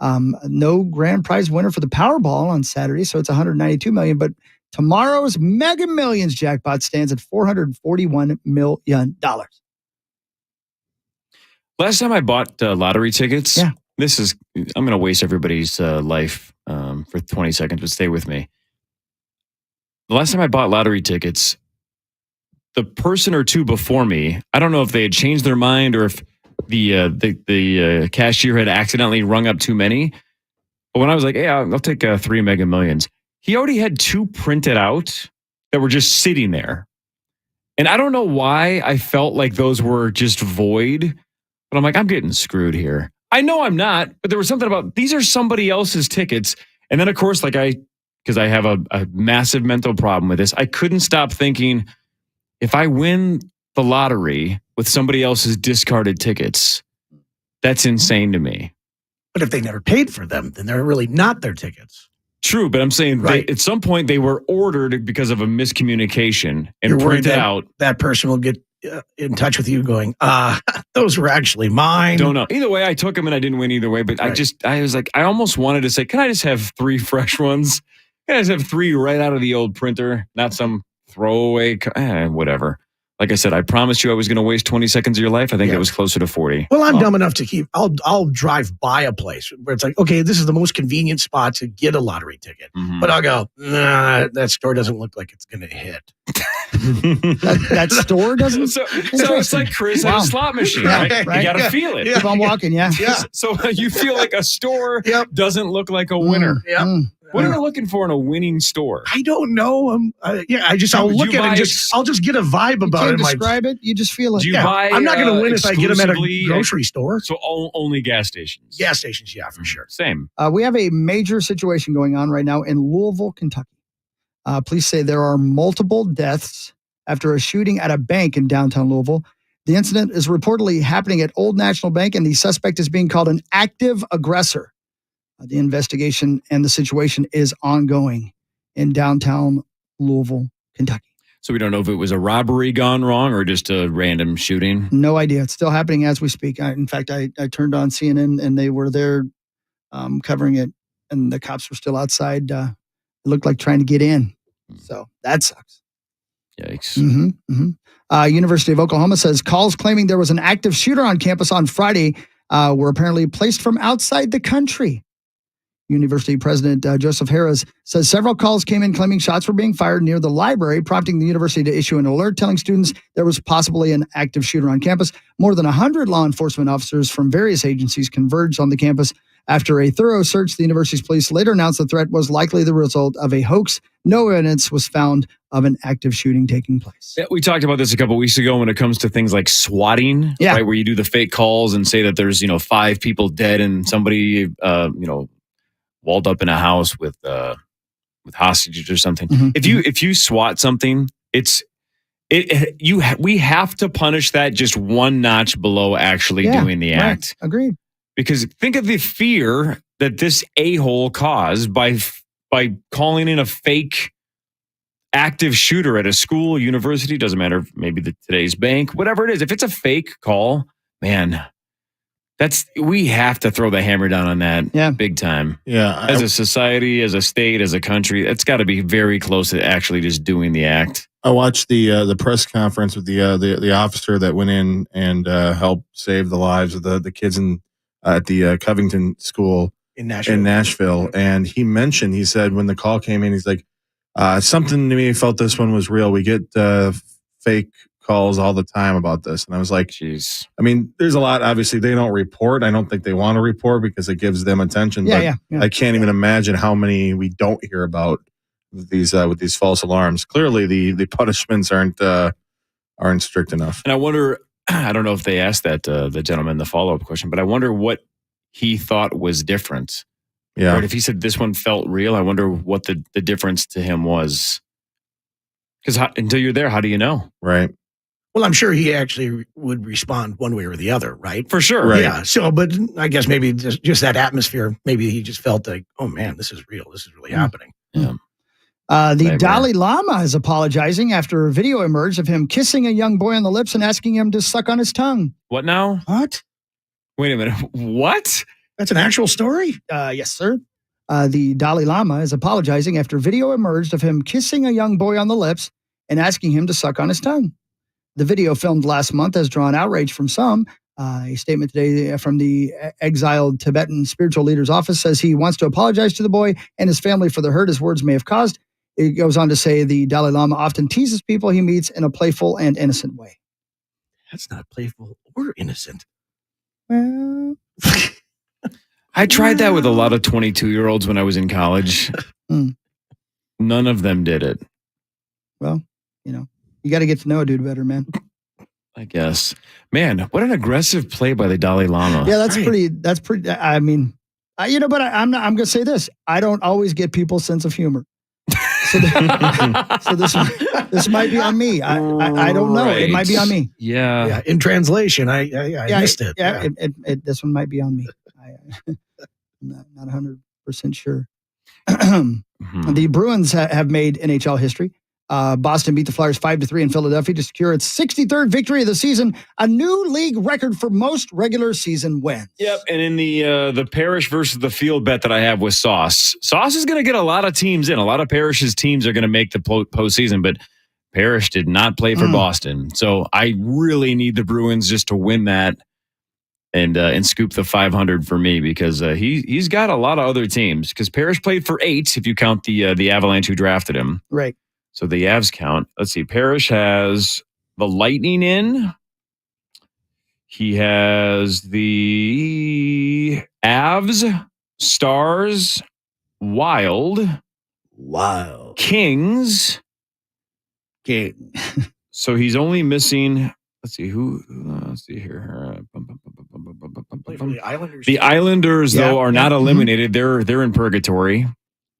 no grand prize winner for the Powerball on Saturday, so it's $192 million. But tomorrow's Mega Millions jackpot stands at $441 million. Last time I bought lottery tickets, I'm going to waste everybody's life for 20 seconds, but stay with me. The last time I bought lottery tickets, the person or two before me, I don't know if they had changed their mind or if the cashier had accidentally rung up too many. But when I was like, hey, I'll take 3 Mega Millions, he already had 2 printed out that were just sitting there. And I don't know why I felt like those were just void, but I'm like, I'm getting screwed here. I know I'm not, but there was something about these are somebody else's tickets. And then, of course, because I have a massive mental problem with this, I couldn't stop thinking, if I win the lottery with somebody else's discarded tickets, that's insane to me. But if they never paid for them, then they're really not their tickets. True, but I'm saying at some point they were ordered because of a miscommunication and You're worried printed that out. That person will get in touch with you going, those were actually mine. Don't know. Either way, I took them and I didn't win either way. But I was like, I almost wanted to say, can I just have 3 fresh ones? Can I just have 3 right out of the old printer? Not some throwaway, whatever. Like I said, I promised you I was going to waste 20 seconds of your life. I think it was closer to 40. Well, I'm dumb enough to keep, I'll drive by a place where it's like, okay, this is the most convenient spot to get a lottery ticket. But I'll go, nah, that store doesn't look like it's going to hit. that store doesn't? So it's like Chris at a slot machine, right? You got to feel it. Keep on walking, yeah. So you feel like a store doesn't look like a winner. What are you looking for in a winning store? I don't know. I'll look at it and I'll just get a vibe about You it. can't describe it. You just feel it. Do you buy? I'm not going to win if I get them at a exclusively grocery store. So only gas stations. Gas stations, yeah, for sure. Same. We have a major situation going on right now in Louisville, Kentucky. Police say there are multiple deaths after a shooting at a bank in downtown Louisville. The incident is reportedly happening at Old National Bank, and the suspect is being called an active aggressor. The investigation and the situation is ongoing in downtown Louisville, Kentucky. So we don't know if it was a robbery gone wrong or just a random shooting. No idea. It's still happening as we speak. In fact, I turned on CNN and they were there covering it, and the cops were still outside. It looked like trying to get in. So that sucks. Yikes. University of Oklahoma says calls claiming there was an active shooter on campus on Friday were apparently placed from outside the country. University President Joseph Harris says several calls came in claiming shots were being fired near the library, prompting the university to issue an alert telling students there was possibly an active shooter on campus. More than 100 law enforcement officers from various agencies converged on the campus. After a thorough search, the university's police later announced the threat was likely the result of a hoax. No evidence was found of an active shooting taking place. Yeah, we talked about this a couple weeks ago when it comes to things like swatting, right? Where you do the fake calls and say that there's 5 people dead and somebody walled up in a house with hostages or something. If you SWAT something, we have to punish that just one notch below actually doing the act. Agreed. Because think of the fear that this a-hole caused by by calling in a fake active shooter at a school, university, doesn't matter, maybe today's bank, whatever it is. If it's a fake call, man, we have to throw the hammer down on that big time. Yeah. As a society, as a state, as a country, it's got to be very close to actually just doing the act. I watched the press conference with the officer that went in and helped save the lives of the kids at the Covington school in Nashville. And he said when the call came in, he's like, something to me felt this one was real. We get fake calls all the time about this. And I was like, jeez. I mean, there's a lot. Obviously, they don't report. I don't think they want to report because it gives them attention. Yeah. I can't even imagine how many we don't hear about with these false alarms. Clearly, the punishments aren't strict enough. And I wonder, I don't know if they asked that the gentleman the follow-up question, but I wonder what he thought was different. Yeah. Right? If he said this one felt real, I wonder what the difference to him was. Because until you're there, how do you know? Right. Well, I'm sure he actually would respond one way or the other, right? For sure. Right. Yeah. So, but I guess maybe just that atmosphere, maybe he just felt like, oh man, this is real. This is really happening. Yeah. The Dalai Lama is apologizing after a video emerged of him kissing a young boy on the lips and asking him to suck on his tongue. What now? What? Wait a minute. What? That's an actual story? Yes, sir. The Dalai Lama is apologizing after video emerged of him kissing a young boy on the lips and asking him to suck on his tongue. The video filmed last month has drawn outrage from some. A statement today from the exiled Tibetan spiritual leader's office says he wants to apologize to the boy and his family for the hurt his words may have caused. It goes on to say the Dalai Lama often teases people he meets in a playful and innocent way. That's not playful or innocent. Well, I tried that with a lot of 22-year-olds when I was in college. None of them did it. Well, you got to get to know a dude better, man. I guess. Man, what an aggressive play by the Dalai Lama. Yeah, that's pretty. I mean, but I'm going to say this. I don't always get people's sense of humor. So this might be on me. I don't know. Right. It might be on me. Yeah. In translation, I missed it. Yeah. This one might be on me. I'm not 100% sure. The Bruins have made NHL history. Boston beat the Flyers 5-3 in Philadelphia to secure its 63rd victory of the season, a new league record for most regular season wins. Yep, and in the Parish versus the Field bet that I have with Sauce is going to get a lot of teams in. A lot of Parish's teams are going to make the postseason, but Parish did not play for Boston. So I really need the Bruins just to win that and scoop the 500 for me because he's got a lot of other teams because Parish played for 8 if you count the Avalanche who drafted him. Right. So the Avs count. Let's see. Parish has the Lightning in. He has the Avs, Stars, Wild, Kings. King. So he's only missing. Let's see who. Let's see here. The Islanders. The Islanders, though, are not eliminated. They're in purgatory.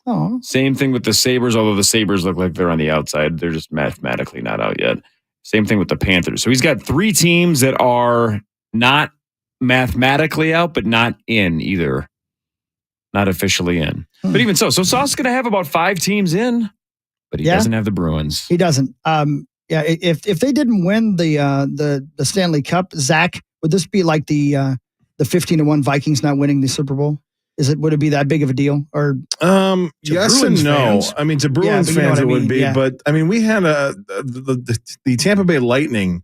Oh. Same thing with the Sabres, although the Sabres look like they're on the outside. They're just mathematically not out yet. Same thing with the Panthers. So he's got 3 teams that are not mathematically out, but not in either. Not officially in. But even so Sauce is going to have about 5 teams in, but he doesn't have the Bruins. He doesn't. If they didn't win the Stanley Cup, Zach, would this be like the 15-1 Vikings not winning the Super Bowl? Would it be that big of a deal? Or yes and no. Fans? I mean, to Bruins fans, it would be. Yeah. But I mean, we had the Tampa Bay Lightning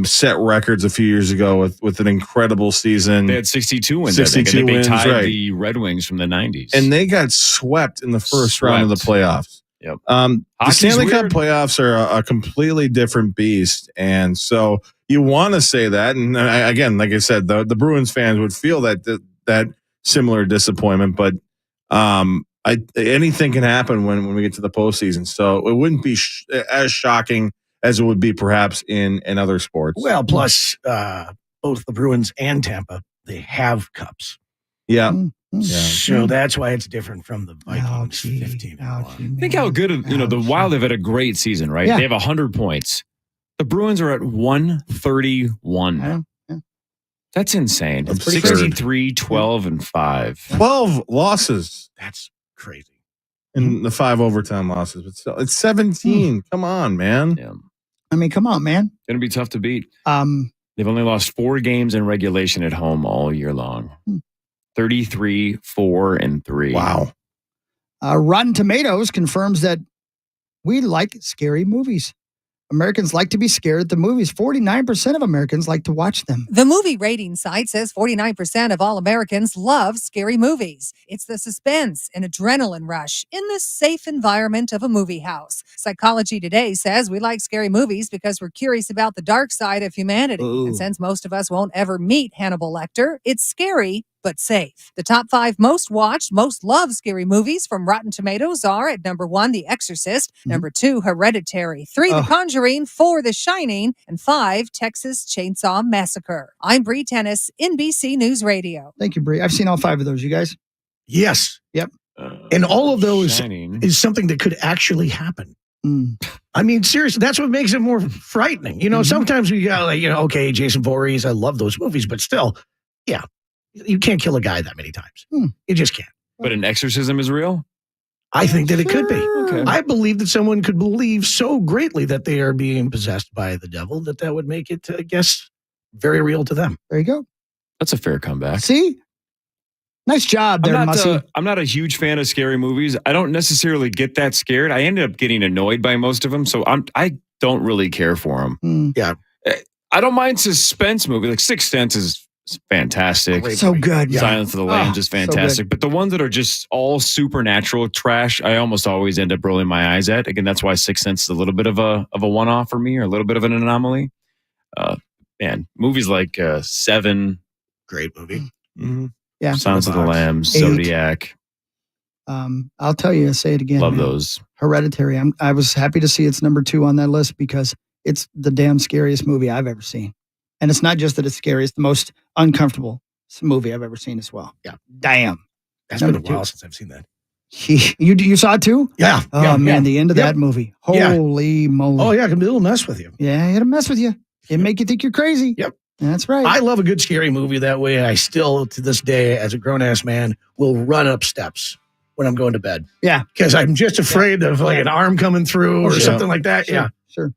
set records a few years ago with an incredible season. They had 62 wins. 62 they wins, tied the Red Wings from the 90s, and they got swept in the first round of the playoffs. Yep. The Stanley Cup playoffs are a completely different beast, and so you want to say that. And again, like I said, the Bruins fans would feel that similar disappointment, but anything can happen when we get to the postseason. So it wouldn't be as shocking as it would be perhaps in other sports. Well, plus both the Bruins and Tampa, they have cups. Yeah. So that's why it's different from the Vikings. 15. Think how good the Wild have had a great season, right? Yeah. They have 100 points. The Bruins are at 131. Yeah. That's insane. That's 63, 12, and 5. 12 losses. That's crazy. in the 5 overtime losses, but still, it's 17. Come on, man. Yeah. I mean, come on, man. Going to be tough to beat. They've only lost 4 games in regulation at home all year long. 33, 4, and 3. Wow. Rotten Tomatoes confirms that we like scary movies. Americans like to be scared at the movies. 49% of Americans like to watch them. The movie rating site says 49% of all Americans love scary movies. It's the suspense and adrenaline rush in the safe environment of a movie house. Psychology Today says we like scary movies because we're curious about the dark side of humanity. Ooh. And since most of us won't ever meet Hannibal Lecter, it's scary but safe. The top 5 most watched, most loved scary movies from Rotten Tomatoes are at number 1, The Exorcist, number 2, Hereditary, 3, The Conjuring, 4, The Shining, and 5, Texas Chainsaw Massacre. I'm Bree Tennis, NBC News Radio. Thank you, Bree. I've seen all 5 of those. You guys? Yes. Yep. And all of those Shining. is something that could actually happen. I mean, seriously, that's what makes it more frightening. You know, sometimes we got like, okay, Jason Voorhees, I love those movies, but still, yeah, you can't kill a guy that many times. You just can't. But an exorcism is real? I think that it could be. Okay. I believe that someone could believe so greatly that they are being possessed by the devil that would make it, I guess, very real to them. There you go. That's a fair comeback. See? Nice job there, Mussy. I'm not a huge fan of scary movies. I don't necessarily get that scared. I ended up getting annoyed by most of them, so I don't really care for them. Yeah. I don't mind suspense movies. Like Sixth Sense is fantastic. So good. Yeah. Silence of the Lambs is fantastic. But the ones that are just all supernatural trash, I almost always end up rolling my eyes at. Again, that's why Sixth Sense is a little bit of a one-off for me, or a little bit of an anomaly. Man, movies like Seven. Great movie. Mm-hmm. Yeah. Silence of the Lambs, 8. Zodiac. I'll tell you, say it again. Love man. those. Hereditary. I was happy to see it's number 2 on that list because it's the damn scariest movie I've ever seen. And it's not just that it's scary, it's the most uncomfortable movie I've ever seen as well. Yeah. Damn. That's been a while since I've seen that. You saw it too? Yeah. Oh, man, the end of that movie. Holy moly. Oh, yeah, it'll mess with you. Yeah, it'll mess with you. It'll make you think you're crazy. Yep. That's right. I love a good scary movie that way. I still, to this day, as a grown-ass man, will run up steps when I'm going to bed. Yeah. Because I'm just afraid of like an arm coming through or something like that. Sure. Yeah. Sure.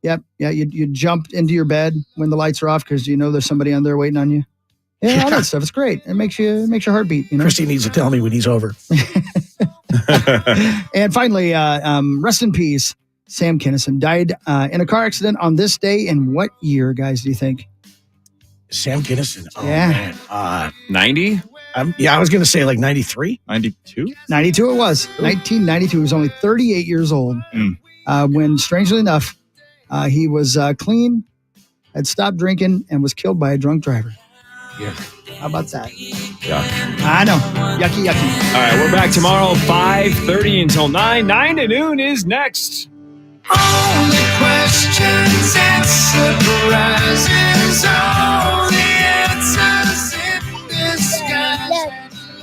Yep. Yeah. You jump into your bed when the lights are off because you know there's somebody on there waiting on you. Yeah, all that stuff. It's great. It makes your heart beat. You know? Christy needs to tell me when he's over. And finally, rest in peace, Sam Kinison died in a car accident on this day. In what year, guys, do you think? Sam Kinison. Oh, Yeah. man. 90? Yeah, I was going to say like 93. 92? 92 it was. 1992. He was only 38 years old when, strangely enough, he was clean, had stopped drinking, and was killed by a drunk driver. Yeah. How about that? Yuck. I know. Yucky, yucky. All right, we're back tomorrow, 5:30 until 9. 9 to noon is next. All the questions and surprises. Oh.